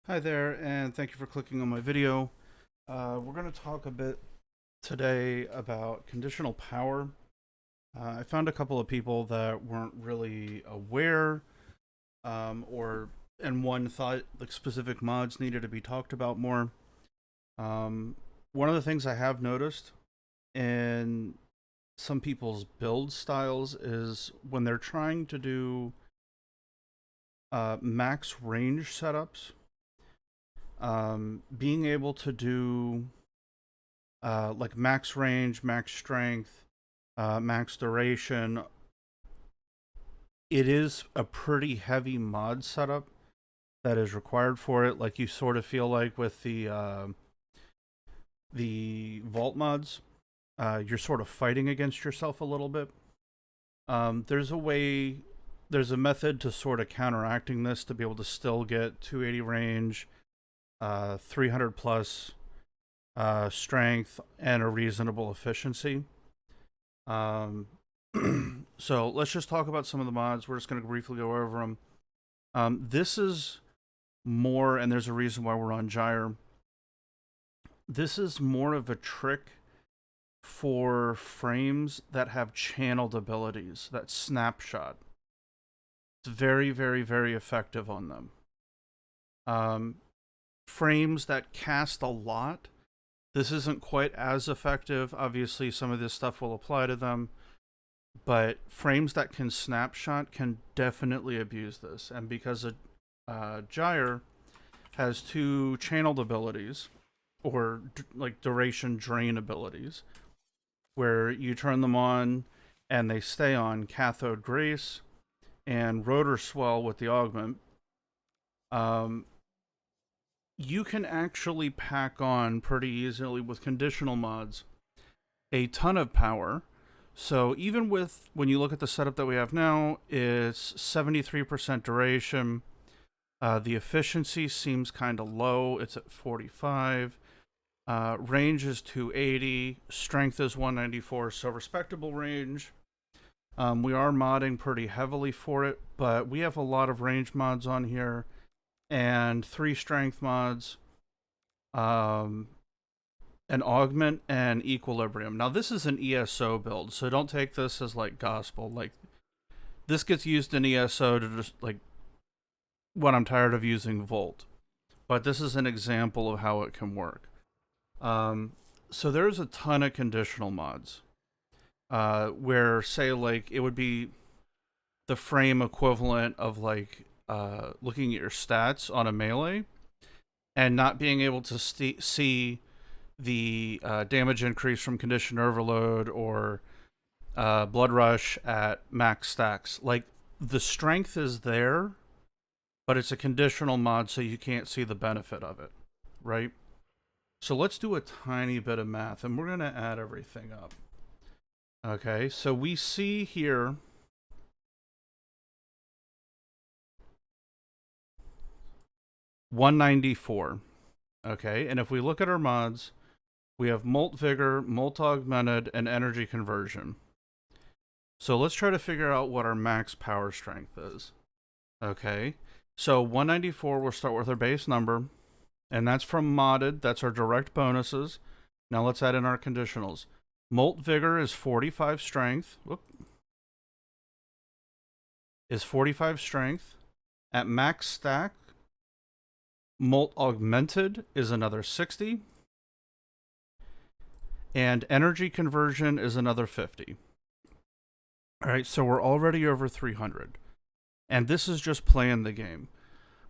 Hi there, and thank you for clicking on my video. We're going to talk a bit today about conditional power. I found a couple of people that weren't really aware, or and one thought like specific mods needed to be talked about more. One of the things I have noticed in some people's build styles is when they're trying to do max range setups, being able to do like max range, max strength, max duration. It is a pretty heavy mod setup that is required for it. Like you sort of feel like with the vault mods, you're sort of fighting against yourself a little bit. There's a way, there's a method to sort of counteracting this to be able to still get 280 range, 300 plus strength, and a reasonable efficiency. So let's just talk about some of the mods. We're just going to briefly go over them. This is more, and there's a reason why we're on Gyre. This is more of a trick for frames that have channeled abilities, that snapshot. It's very, very, very effective on them. Frames that cast a lot, this isn't quite as effective. Obviously, some of this stuff will apply to them, but frames that can snapshot can definitely abuse this. And because Gyre has two channeled abilities, or like duration drain abilities, where you turn them on and they stay on, cathode grace and rotor swell with the augment. You can actually pack on pretty easily with conditional mods a ton of power. So even with, when you look at the setup that we have now, it's 73% duration. The efficiency seems kind of low. It's at 45. Range is 280. Strength is 194, so respectable range. We are modding pretty heavily for it, but we have a lot of range mods on here and 3 strength mods, an augment, and equilibrium. Now this is an ESO build, so don't take this as like gospel. Like this gets used in ESO to just like when I'm tired of using Volt, but this is an example of how it can work. So there's a ton of conditional mods, where say like it would be the frame equivalent of like looking at your stats on a melee and not being able to see the damage increase from condition overload or blood rush at max stacks. Like the strength is there, but it's a conditional mod, so you can't see the benefit of it, right? So let's do a tiny bit of math, and we're going to add everything up. Okay, so we see here 194. Okay, and if we look at our mods, we have Molt Vigor, Molt Augmented, and Energy Conversion. So let's try to figure out what our max power strength is. Okay, so 194, we'll start with our base number, and that's from modded. That's our direct bonuses. Now let's add in our conditionals. Molt Vigor is 45 strength. Whoop. Is 45 strength. At max stack, Molt Augmented is another 60. And Energy Conversion is another 50. All right, so we're already over 300. And this is just playing the game.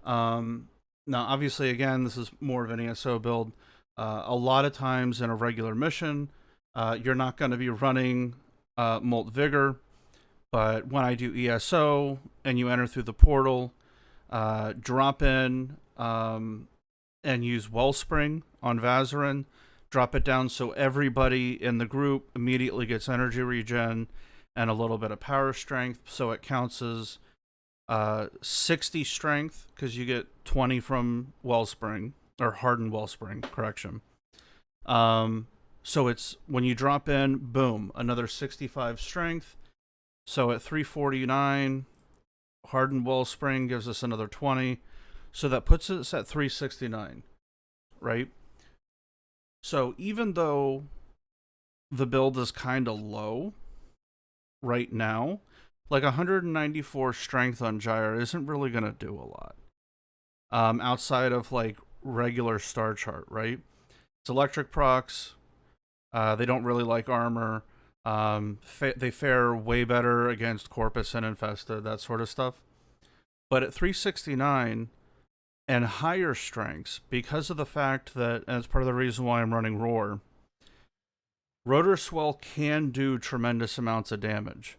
Now, obviously, again, this is more of an ESO build. A lot of times in a regular mission, you're not going to be running Molt Vigor. But when I do ESO and you enter through the portal, drop in and use Wellspring on Vazarin. Drop it down so everybody in the group immediately gets energy regen and a little bit of power strength. So it counts as 60 strength because you get 20 from Wellspring, or Hardened Wellspring, correction. So it's when you drop in, boom, another 65 strength. So at 349, Hardened Wellspring gives us another 20. So that puts us at 369, right? So even though the build is kind of low right now, like 194 strength on Gyre isn't really going to do a lot. Outside of like regular star chart, right? It's electric procs. They don't really like armor. They fare way better against Corpus and Infested, that sort of stuff. But at 369 and higher strengths, because of the fact that, and it's part of the reason why I'm running Roar, Rotor Swell can do tremendous amounts of damage,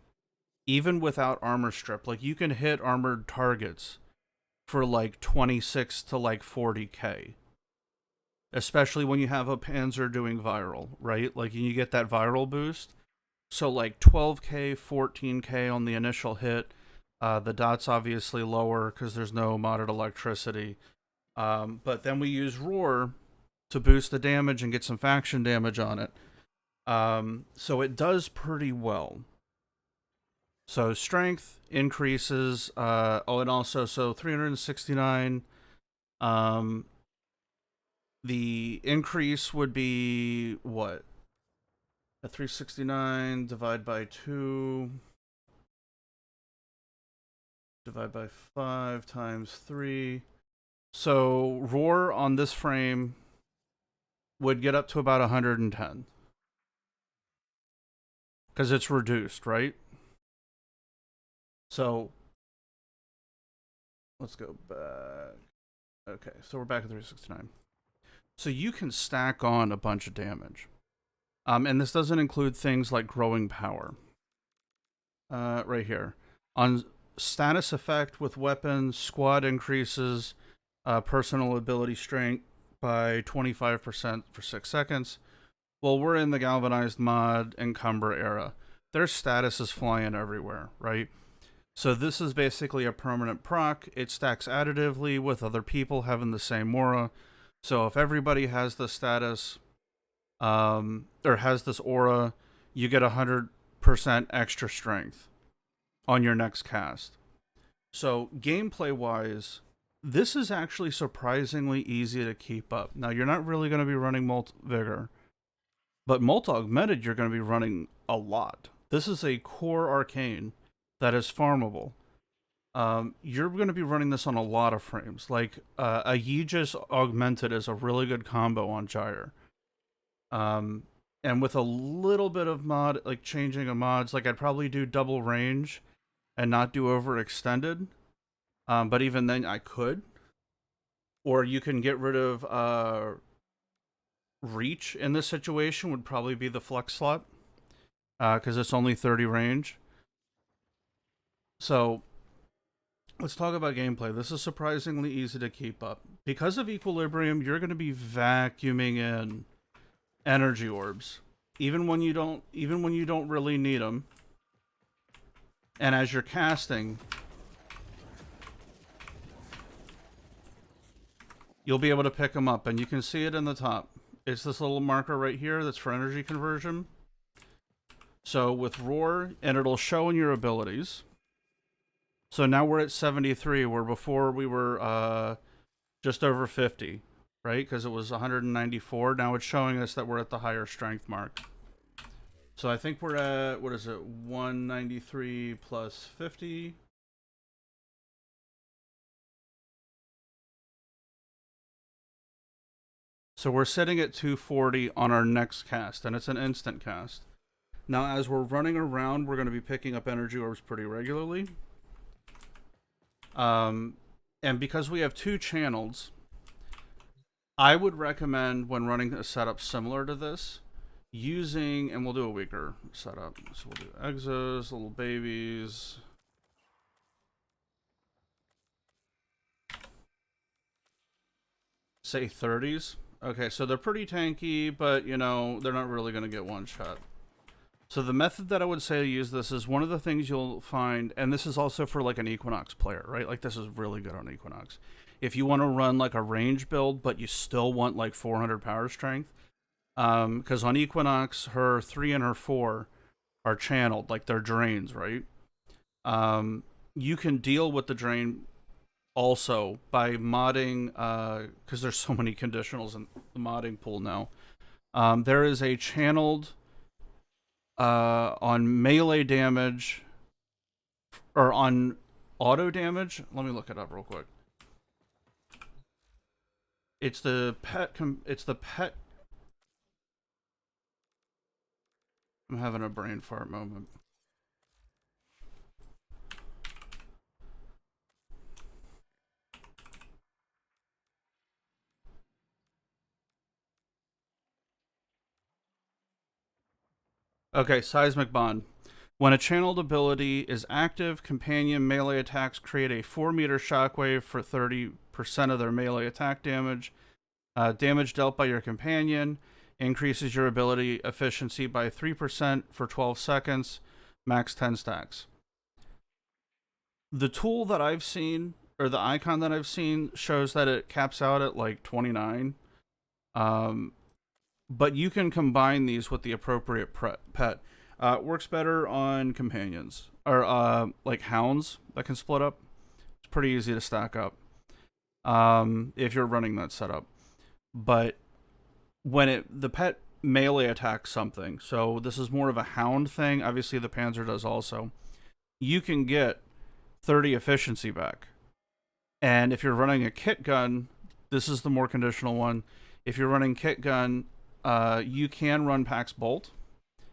even without armor strip. Like, you can hit armored targets for like 26 to like 40k. Especially when you have a Panzer doing viral, right? Like, you get that viral boost. So like 12k, 14k on the initial hit. The dot's obviously lower because there's no modded electricity. But then we use Roar to boost the damage and get some faction damage on it. So it does pretty well. So strength increases. And also, so 369. The increase would be what? At 369, divide by 2, divide by 5 times 3. So Roar on this frame would get up to about 110. Because it's reduced, right? So let's go back. Okay, so we're back at 369. So you can stack on a bunch of damage. And this doesn't include things like growing power. Right here. On status effect with weapons, squad increases personal ability strength by 25% for 6 seconds. Well, we're in the Galvanized mod Encumber era. Their status is flying everywhere, right? So this is basically a permanent proc. It stacks additively with other people having the same aura. So if everybody has the status, or has this aura, you get 100% extra strength on your next cast. So gameplay-wise, this is actually surprisingly easy to keep up. Now, you're not really going to be running Molt Vigor, but Molt Augmented, you're going to be running a lot. This is a core arcane that is farmable. You're going to be running this on a lot of frames. Like, a Aegis Augmented is a really good combo on Gyre. And with a little bit of mod, like changing of mods, like I'd probably do double range and not do overextended. But even then I could. Or you can get rid of reach in this situation would probably be the flex slot. Because it's only 30 range. So let's talk about gameplay. This is surprisingly easy to keep up. Because of Equilibrium, you're going to be vacuuming in energy orbs, even when you don't really need them. And as you're casting, you'll be able to pick them up, and you can see it in the top. It's this little marker right here that's for energy conversion. So with Roar, and it'll show in your abilities. So now we're at 73, where before we were just over 50. Right? Because it was 194. Now it's showing us that we're at the higher strength mark. So I think we're at, what is it, 193 plus 50. So we're sitting at 240 on our next cast, and it's an instant cast. Now, as we're running around, we're going to be picking up energy orbs pretty regularly. And because we have 2 channels, I would recommend, when running a setup similar to this, using, and we'll do a weaker setup. So we'll do exos, little babies. Say 30s. Okay, so they're pretty tanky, but, you know, they're not really going to get one shot. So the method that I would say to use this is one of the things you'll find, and this is also for like an Equinox player, right? Like, this is really good on Equinox. If you want to run like a range build, but you still want like 400 power strength, because on Equinox, her 3 and her 4 are channeled, like they're drains, right? You can deal with the drain also by modding, because there's so many conditionals in the modding pool now. There is a channeled on melee damage or on auto damage. Let me look it up real quick. It's the pet. It's the pet. I'm having a brain fart moment. Okay, Seismic Bond. When a channeled ability is active, companion melee attacks create a 4-meter shockwave for 30% of their melee attack damage. Damage dealt by your companion increases your ability efficiency by 3% for 12 seconds, max 10 stacks. The tool that I've seen, or the icon that I've seen, shows that it caps out at like 29. But you can combine these with the appropriate pet. Works better on companions or like hounds that can split up. It's pretty easy to stack up if you're running that setup. But when the pet melee attacks something, so this is more of a hound thing. Obviously, the Panzer does also. You can get 30 efficiency back, and if you're running a kit gun, this is the more conditional one. If you're running kit gun, you can run Pax Bolt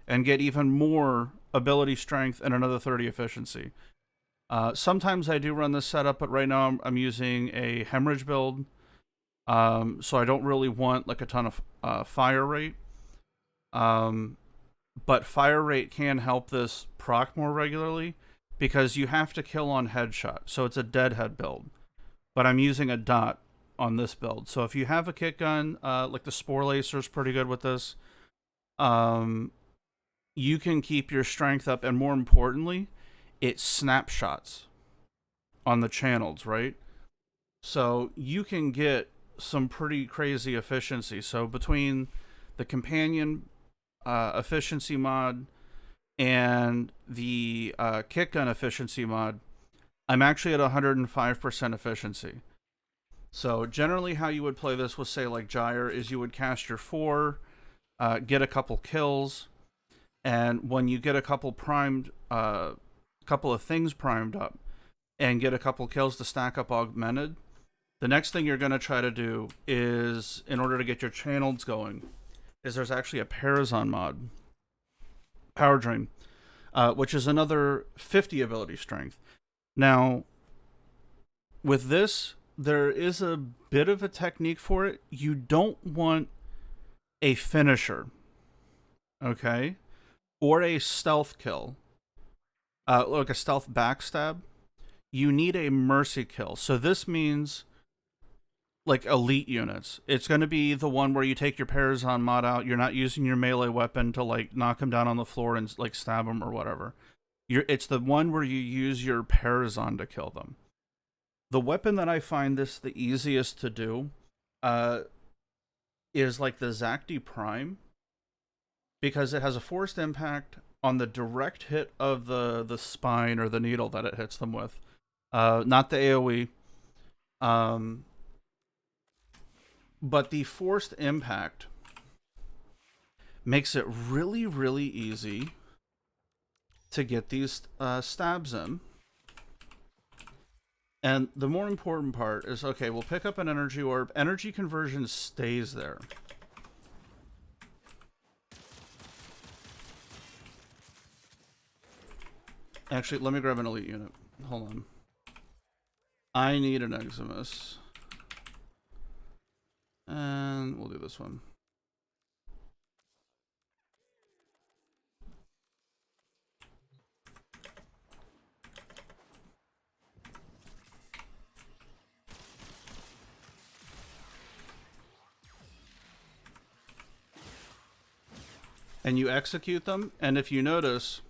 and get even more ability strength and another 30 efficiency. Sometimes I do run this setup, but right now I'm using a hemorrhage build, so I don't really want like a ton of fire rate. But fire rate can help this proc more regularly because you have to kill on headshot, so it's a deadhead build. But I'm using a dot on this build. So if you have a kit gun, like the Spore Lacer is pretty good with this, you can keep your strength up, and more importantly, it snapshots on the channels, right? So you can get some pretty crazy efficiency. So between the companion efficiency mod and the kit gun efficiency mod, I'm actually at 105% efficiency. So generally how you would play this with, say, like Gyre, is you would cast your 4, get a couple kills, and when you get a couple of things primed up, and get a couple kills to stack up augmented, the next thing you're going to try to do is, in order to get your channels going, is there's actually a Parazon mod, Power Drain, which is another 50 ability strength. Now, with this, there is a bit of a technique for it. You don't want a finisher, okay? Or a stealth kill, like a stealth backstab. You need a mercy kill. So this means like elite units. It's going to be the one where you take your Parazon mod out. You're not using your melee weapon to like knock him down on the floor and like stab him or whatever. It's the one where you use your Parazon to kill them. The weapon that I find this the easiest to do is like the Zacti Prime, because it has a forced impact on the direct hit of the spine or the needle that it hits them with, not the AoE. But the forced impact makes it really, really easy to get these stabs in. And the more important part is, okay, we'll pick up an energy orb. Energy conversion stays there. Actually, let me grab an elite unit. Hold on. I need an Eximus. And we'll do this one. And you execute them, and if you notice,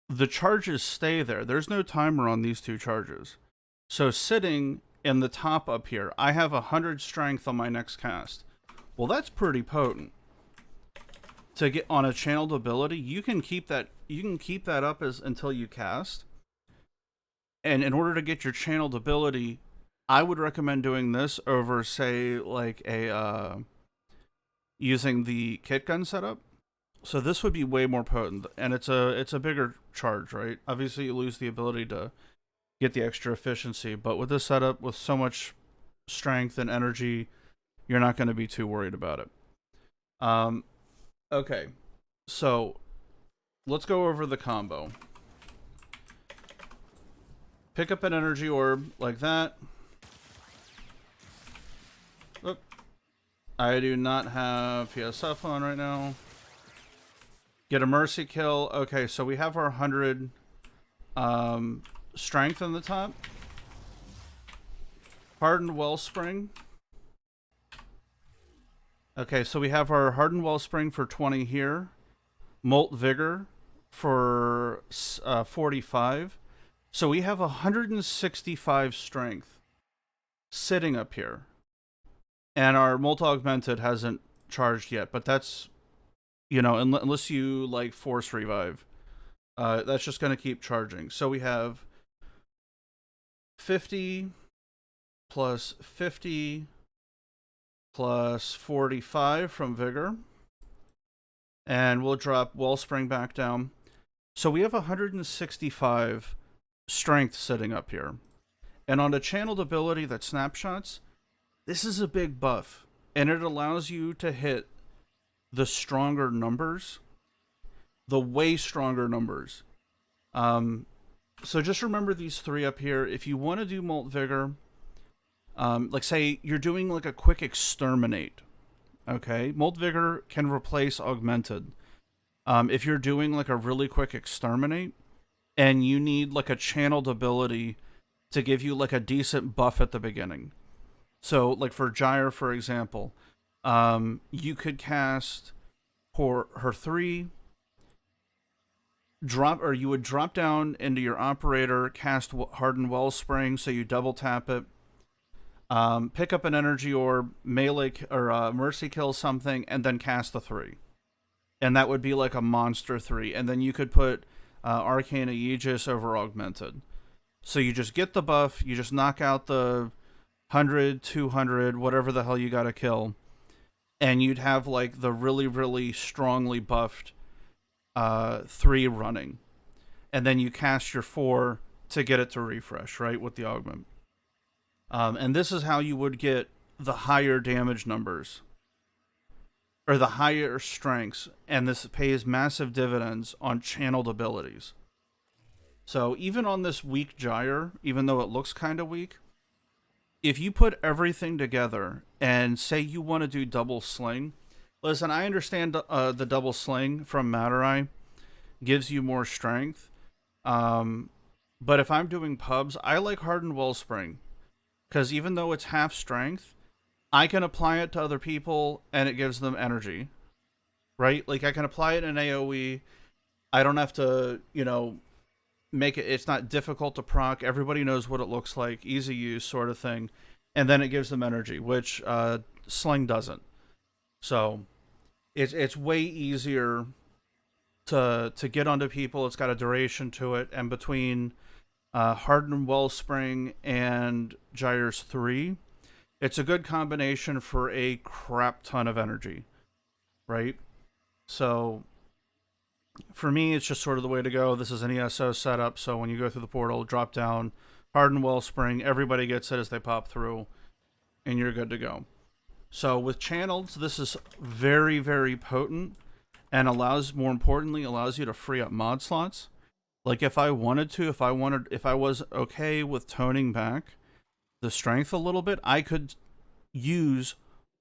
the charges stay there. There's no timer on these two charges. So sitting in the top up here, I have 100 strength on my next cast. Well, that's pretty potent. To get on a channeled ability, you can keep that up until you cast. And in order to get your channeled ability, I would recommend doing this over, say, like using the kit gun setup. So this would be way more potent, and it's a bigger charge, right? Obviously, you lose the ability to get the extra efficiency, but with this setup, with so much strength and energy, you're not going to be too worried about it. Okay, so let's go over the combo. Pick up an energy orb like that. Oop. I do not have PSF on right now. Get a mercy kill. Okay, so we have our 100 strength on the top. Hardened Wellspring. Okay, so we have our Hardened Wellspring for 20 here. Molt Vigor for 45. So we have 165 strength sitting up here. And our Molt Augmented hasn't charged yet, but that's, you know, unless you like force revive, that's just going to keep charging. So we have 50 plus 50 plus 45 from Vigor. And we'll drop Wellspring back down. So we have 165 strength sitting up here. And on a channeled ability that snapshots, this is a big buff. And it allows you to hit the stronger numbers, the way stronger numbers. So just remember these three up here. If you want to do Molt Vigor, like say you're doing like a quick exterminate, okay? Molt Vigor can replace Augmented. If you're doing like a really quick exterminate and you need like a channeled ability to give you like a decent buff at the beginning. So like for Gyre, for example, you could cast her 3, you would drop down into your operator, cast Hardened Wellspring, so you double tap it, pick up an energy orb, melee or mercy kill something, and then cast the 3. And that would be like a monster 3. And then you could put Arcane Aegis over Augmented. So you just get the buff, you just knock out the 100, 200, whatever the hell you gotta kill. And you'd have like the really, really strongly buffed 3 running. And then you cast your 4 to get it to refresh, right, with the augment. And this is how you would get the higher damage numbers, or the higher strengths, and this pays massive dividends on channeled abilities. So even on this weak Gyre, even though it looks kind of weak, if you put everything together and say you want to do double sling, listen, I understand the double sling from Madurai gives you more strength, but if I'm doing pubs, I like Hardened Wellspring, because even though it's half strength, I can apply it to other people and it gives them energy, right? Like I can apply it in AoE. I don't have to, you know, make it, it's not difficult to proc. Everybody knows what it looks like, easy use sort of thing. And then it gives them energy, which Sling doesn't. So it's way easier to get onto people. It's got a duration to it. And between Hardened Wellspring and Gyre's 3, it's a good combination for a crap ton of energy, right? So for me, it's just sort of the way to go. This is an ESO setup, so when you go through the portal, drop down, Hardened Wellspring, everybody gets it as they pop through, and you're good to go. So with channels, this is very, very potent, and more importantly, allows you to free up mod slots. Like if I wanted to, if I was okay with toning back the strength a little bit, I could use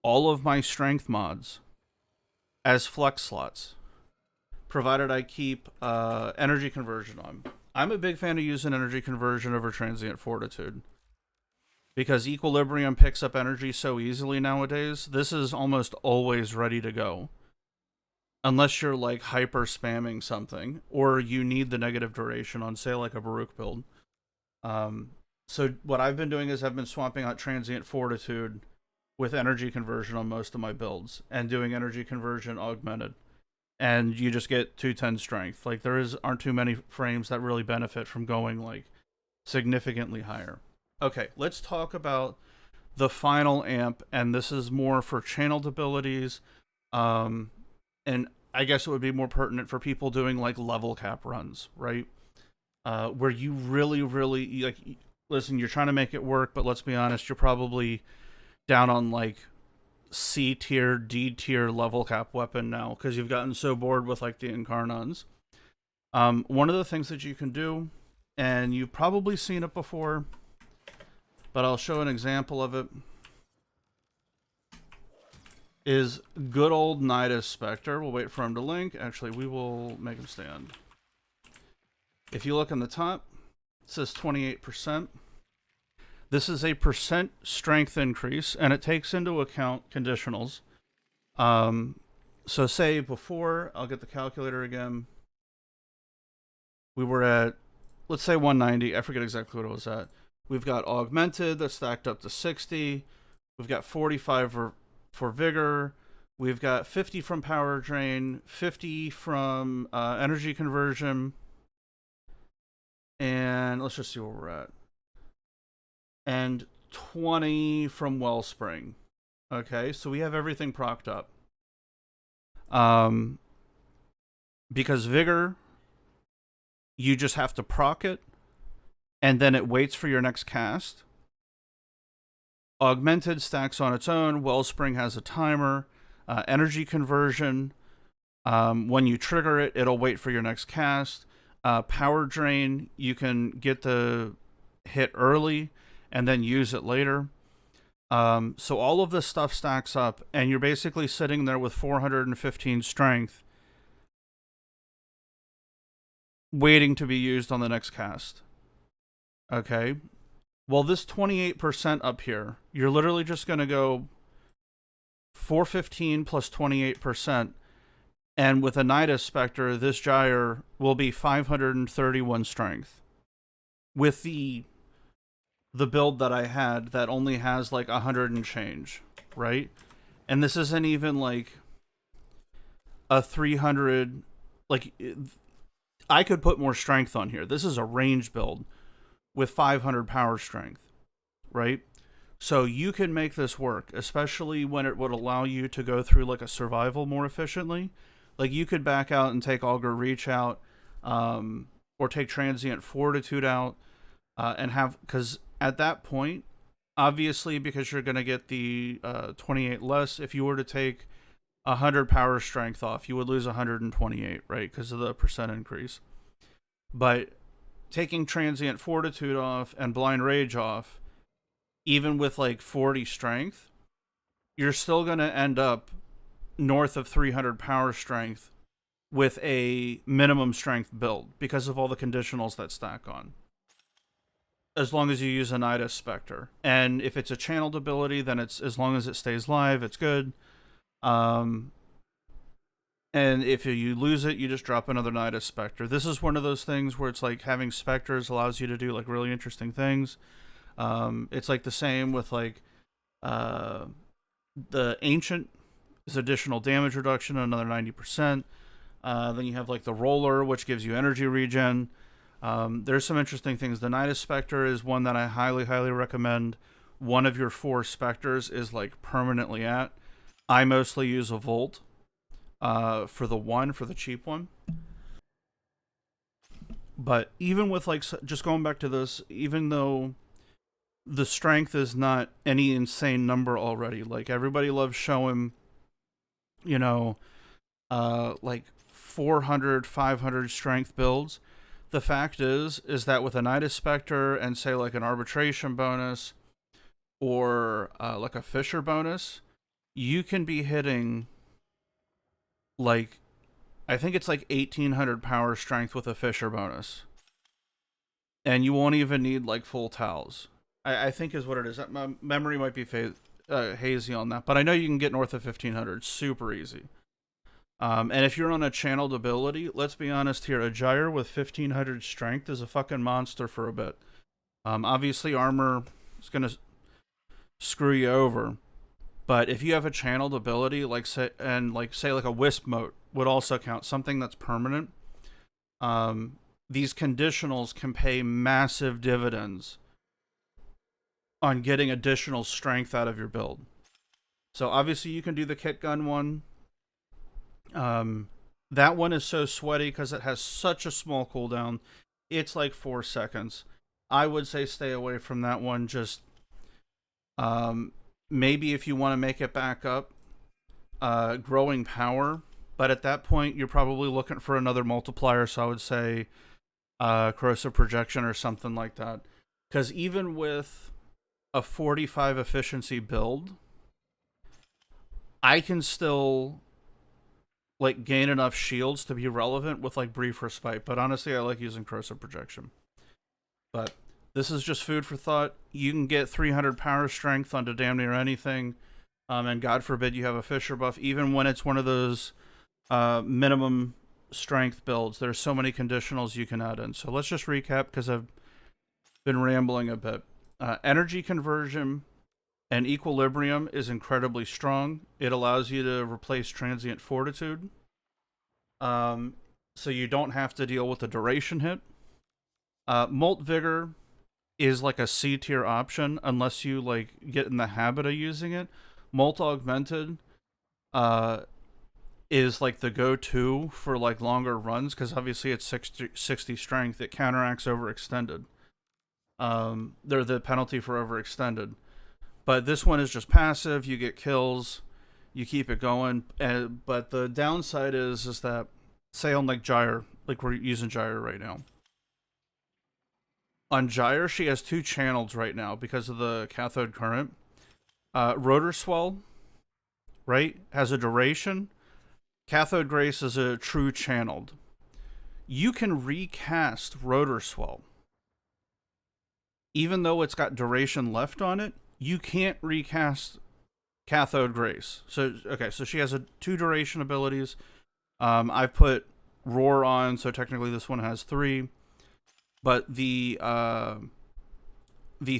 all of my strength mods as flex slots, provided I keep energy conversion on. I'm a big fan of using energy conversion over transient fortitude, because equilibrium picks up energy so easily nowadays. This is almost always ready to go, unless you're like hyper spamming something or you need the negative duration on, say, like a Baruch build. So what I've been doing is I've been swapping out transient fortitude with energy conversion on most of my builds, and doing energy conversion augmented, and you just get 210 strength. Like aren't too many frames that really benefit from going like significantly higher. Okay, let's talk about the final amp, and this is more for channeled abilities. Um, and I guess it would be more pertinent for people doing like level cap runs, right? Where you really, really like, listen, you're trying to make it work, but let's be honest, you're probably down on like C tier, D tier level cap weapon now because you've gotten so bored with like the Incarnons. One of the things that you can do, and you've probably seen it before, but I'll show an example of it, is good old Nidus Spectre. We'll wait for him to link. Actually, we will make him stand. If you look on the top, it says 28%. This is a percent strength increase, and it takes into account conditionals. So say before, I'll get the calculator again. We were at, let's say 190. I forget exactly what it was at. We've got augmented that's stacked up to 60. We've got 45 for vigor. We've got 50 from power drain, 50 from energy conversion, and let's just see where we're at. And 20 from wellspring. Okay, so we have everything procced up. Because vigor, you just have to proc it, and then it waits for your next cast. Augmented stacks on its own. Wellspring has a timer. Energy conversion, when you trigger it, it'll wait for your next cast. Power drain, you can get the hit early and then use it later. So all of this stuff stacks up, and you're basically sitting there with 415 strength waiting to be used on the next cast. Okay? Well, this 28% up here, you're literally just going to go 415 plus 28%, and with a Nidus Spectre, this gyre will be 531 strength. With the build that I had that only has like 100 and change, right? And this isn't even like a 300, like, I could put more strength on here. This is a range build with 500 power strength, right? So you can make this work, especially when it would allow you to go through like a survival more efficiently. Like you could back out and take Augur Reach out, or take Transient Fortitude out, and have, because at that point, obviously, because you're going to get the 28 less, if you were to take 100 power strength off, you would lose 128, right? Because of the percent increase. But taking Transient Fortitude off and Blind Rage off, even with like 40 strength, you're still going to end up north of 300 power strength with a minimum strength build because of all the conditionals that stack on. As long as you use a Nidus Spectre. And if it's a channeled ability, then it's, as long as it stays live, it's good. And if you lose it, you just drop another Nidus Spectre. This is one of those things where it's like having Spectres allows you to do like really interesting things. It's like the same with like the Ancient is additional damage reduction, another 90%. Then you have like the Roller, which gives you energy regen. There's some interesting things. The Nidus Spectre is one that I highly, highly recommend. One of your 4 Spectres is like permanently at. I mostly use a Volt for the cheap one. But even with like, just going back to this, even though the strength is not any insane number already, like everybody loves showing, you know, like 400, 500 strength builds. The fact is that with a Nidus Spectre and say like an Arbitration bonus or like a Fisher bonus, you can be hitting like, I think it's like 1800 power strength with a Fisher bonus. And you won't even need like full towels. I think is what it is. My memory might be hazy on that, but I know you can get north of 1500 super easy. And if you're on a channeled ability, let's be honest here, a gyre with 1500 strength is a fucking monster for a bit. Obviously armor is going to screw you over, but if you have a channeled ability, like say like a Wisp mote would also count, something that's permanent. these conditionals can pay massive dividends on getting additional strength out of your build. So obviously you can do the kit gun one. That one is so sweaty because it has such a small cooldown. It's like 4 seconds. I would say stay away from that one. Just maybe if you want to make it back up, growing power. But at that point, you're probably looking for another multiplier. So I would say corrosive projection or something like that. Because even with a 45 efficiency build, I can still like gain enough shields to be relevant with like brief respite. But honestly, I like using corrosive projection. But this is just food for thought. You can get 300 power strength onto damn near anything. And God forbid you have a Fisher buff, even when it's one of those minimum strength builds. There's so many conditionals you can add in. So let's just recap because I've been rambling a bit. Energy conversion and equilibrium is incredibly strong. It allows you to replace transient fortitude. So you don't have to deal with the duration hit. Molt Vigor is like a C tier option unless you like get in the habit of using it. Molt Augmented is like the go-to for like longer runs because obviously it's 60 strength. It counteracts overextended. They're the penalty for overextended. But this one is just passive. You get kills. You keep it going. But the downside is that, say on like Gyre, like we're using Gyre right now. On Gyre, she has 2 channels right now because of the cathode current. Rotor Swell, right, has a duration. Cathode Grace is a true channeled. You can recast Rotor Swell. Even though it's got duration left on it, you can't recast Cathode Grace. So she has 2 duration abilities. I've put Roar on, so technically this one has 3. But the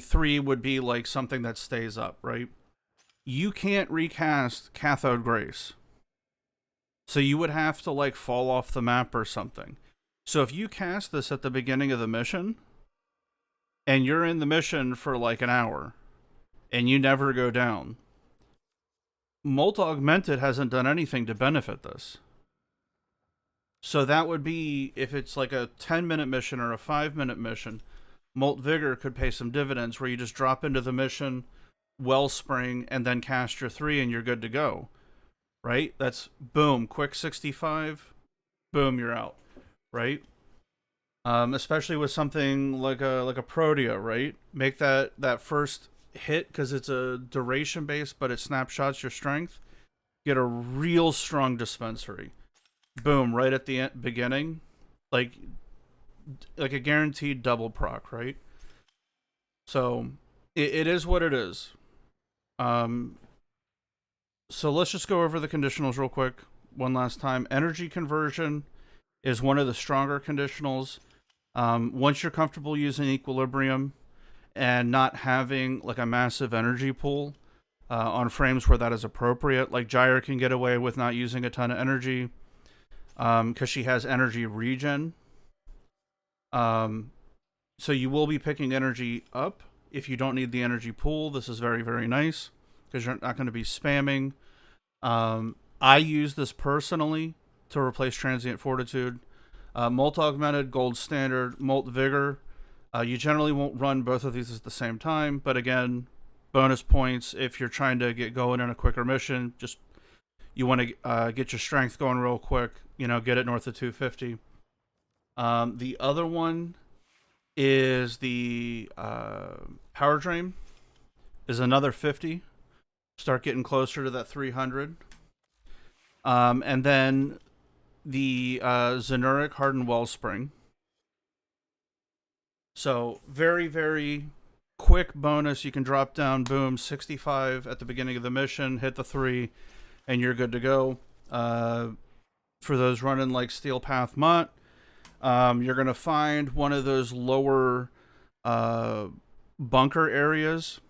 3 would be like something that stays up, right? You can't recast Cathode Grace. So you would have to like fall off the map or something. So if you cast this at the beginning of the mission, and you're in the mission for like an hour, and you never go down, Molt Augmented hasn't done anything to benefit this. So that would be, if it's like a 10-minute mission or a 5-minute mission, Molt Vigor could pay some dividends where you just drop into the mission, Wellspring, and then cast your 3 and you're good to go. Right? That's boom, quick 65, boom, you're out. Right? Especially with something like a Protea, right? Make that first hit, because it's a duration base, but it snapshots your strength. Get a real strong dispensary. Boom, right at the beginning. Like a guaranteed double proc, right? So it is what it is. So let's just go over the conditionals real quick one last time. Energy conversion is one of the stronger conditionals. Once you're comfortable using equilibrium and not having like a massive energy pool on frames where that is appropriate, like Gyre can get away with not using a ton of energy because she has energy regen. So you will be picking energy up if you don't need the energy pool. This is very, very nice because you're not going to be spamming. I use this personally to replace transient fortitude. Molt Augmented, Gold Standard, Molt Vigor. You generally won't run both of these at the same time, but again, bonus points if you're trying to get going in a quicker mission. Just you want to get your strength going real quick, get it north of 250. The other one is the Power Drain, is another 50. Start getting closer to that 300. And then the Zenuric Hardened Wellspring. So very, very quick bonus. You can drop down, boom, 65 at the beginning of the mission, hit the 3, and you're good to go. For those running like Steel Path Mutt, you're going to find one of those lower bunker areas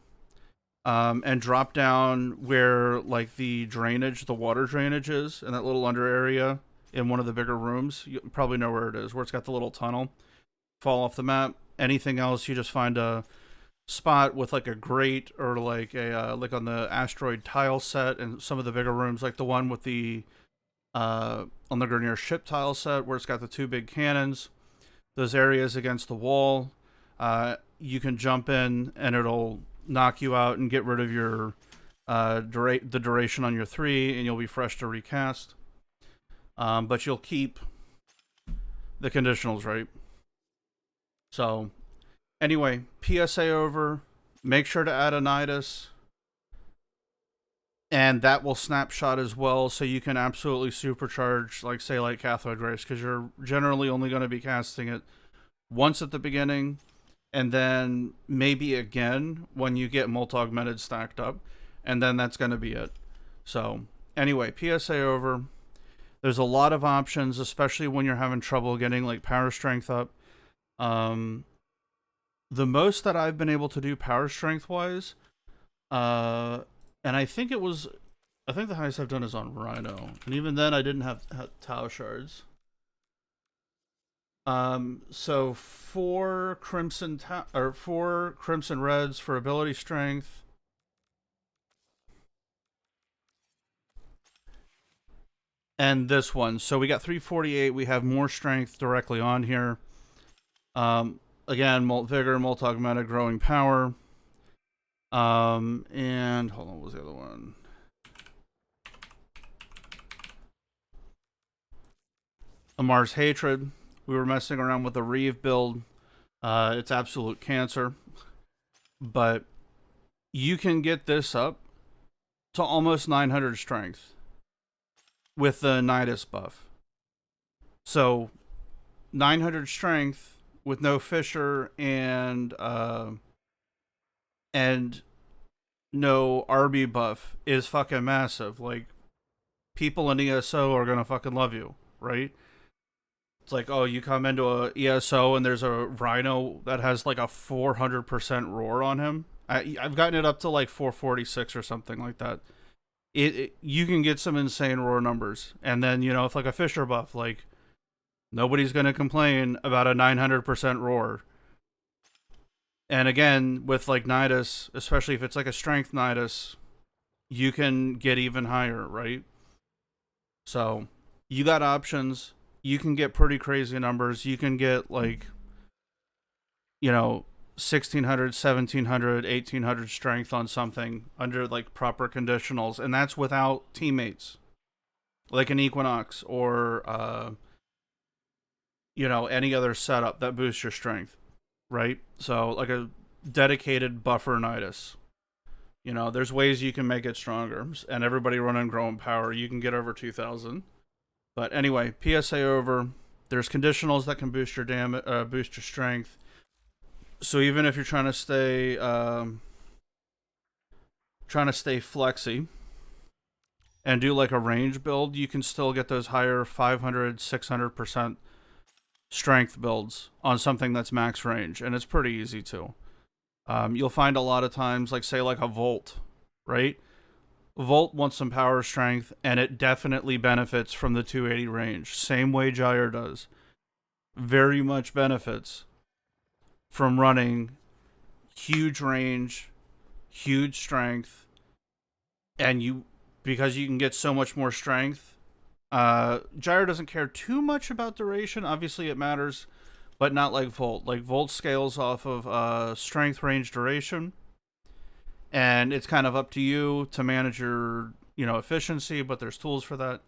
and drop down where like the water drainage is in that little under area in one of the bigger rooms. You probably know where it is, where it's got the little tunnel. Fall off the map. Anything else, you just find a spot with like a grate or like a like on the asteroid tile set, and some of the bigger rooms, like the one with the on the Grenier ship tile set where it's got the two big cannons. Those areas against the wall, you can jump in and it'll knock you out and get rid of your the duration on your 3, and you'll be fresh to recast. But you'll keep the conditionals, right? So, anyway, PSA over. Make sure to add a Nidus. And that will snapshot as well, so you can absolutely supercharge, like, say, like Cathode Race, because you're generally only going to be casting it once at the beginning, and then maybe again when you get multi-augmented stacked up, and then that's going to be it. So, anyway, PSA over. There's a lot of options, especially when you're having trouble getting, like, power strength up. The most that I've been able to do power strength wise, and I think the highest I've done is on Rhino, and even then I didn't have Tau shards. So 4 Crimson Reds for ability strength. And this one. So we got 348. We have more strength directly on here. Again, Molt Vigor, Molt Augmented, Growing Power. And hold on, what was the other one? A Mars Hatred. We were messing around with the Reeve build. It's absolute cancer. But you can get this up to almost 900 strength with the Nidus buff. So 900 strength with no Fissure and no RB buff is fucking massive. Like, people in ESO are gonna fucking love you, right? It's like, oh, you come into a ESO and there's a Rhino that has like a 400% roar on him. I've gotten it up to like 446 or something like that. You can get some insane roar numbers, and then, you know, if like a Fissure buff, like, nobody's gonna complain about a 900% roar. And again, with like Nidus, especially if it's like a strength Nidus, you can get even higher, right? So you got options. You can get pretty crazy numbers. You can get like, you know, 1600, 1700, 1800 strength on something under like proper conditionals, and that's without teammates, like an Equinox or you know, any other setup that boosts your strength, right? So like a dedicated buffer Nidus. You know, there's ways you can make it stronger, and everybody running Growing Power, you can get over 2000. But anyway, PSA over. There's conditionals that can boost your boost your strength. So even if you're trying to stay flexy and do like a range build, you can still get those higher 500, 600% strength builds on something that's max range, and it's pretty easy too. You'll find a lot of times, like, say, like a Volt, right? Volt wants some power strength, and it definitely benefits from the 280 range. Same way Gyre does. Very much benefits from running huge range, huge strength, and because you can get so much more strength. Gyre doesn't care too much about duration. Obviously, it matters, but not like Volt. Like, Volt scales off of strength, range, duration, and it's kind of up to you to manage your, you know, efficiency, but there's tools for that.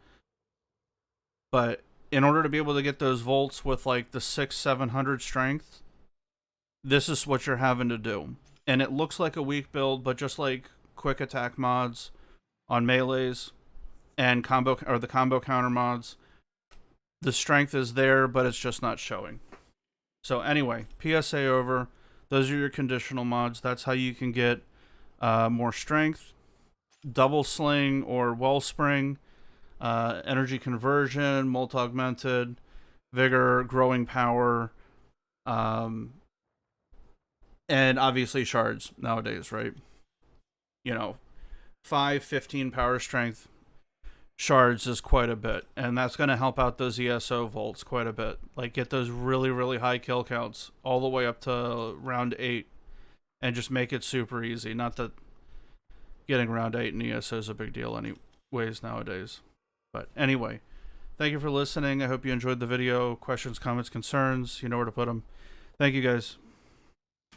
But in order to be able to get those Volts with like the 600-700 strength, this is what you're having to do. And it looks like a weak build, but just like quick attack mods on melees and the combo counter mods, the strength is there, but it's just not showing. So anyway, PSA over. Those are your conditional mods. That's how you can get more strength, double sling or wellspring, energy conversion, multi-augmented, vigor, growing power, and obviously shards nowadays, right? You know, 5, 15 power strength. shards is quite a bit, and that's going to help out those ESO volts quite a bit. Like, get those really, really high kill counts all the way up to round 8, and just make it super easy. Not that getting round 8 in ESO is a big deal anyways nowadays. But anyway, thank you for listening. I hope you enjoyed the video. Questions, comments, concerns, you know where to put them. Thank you, guys.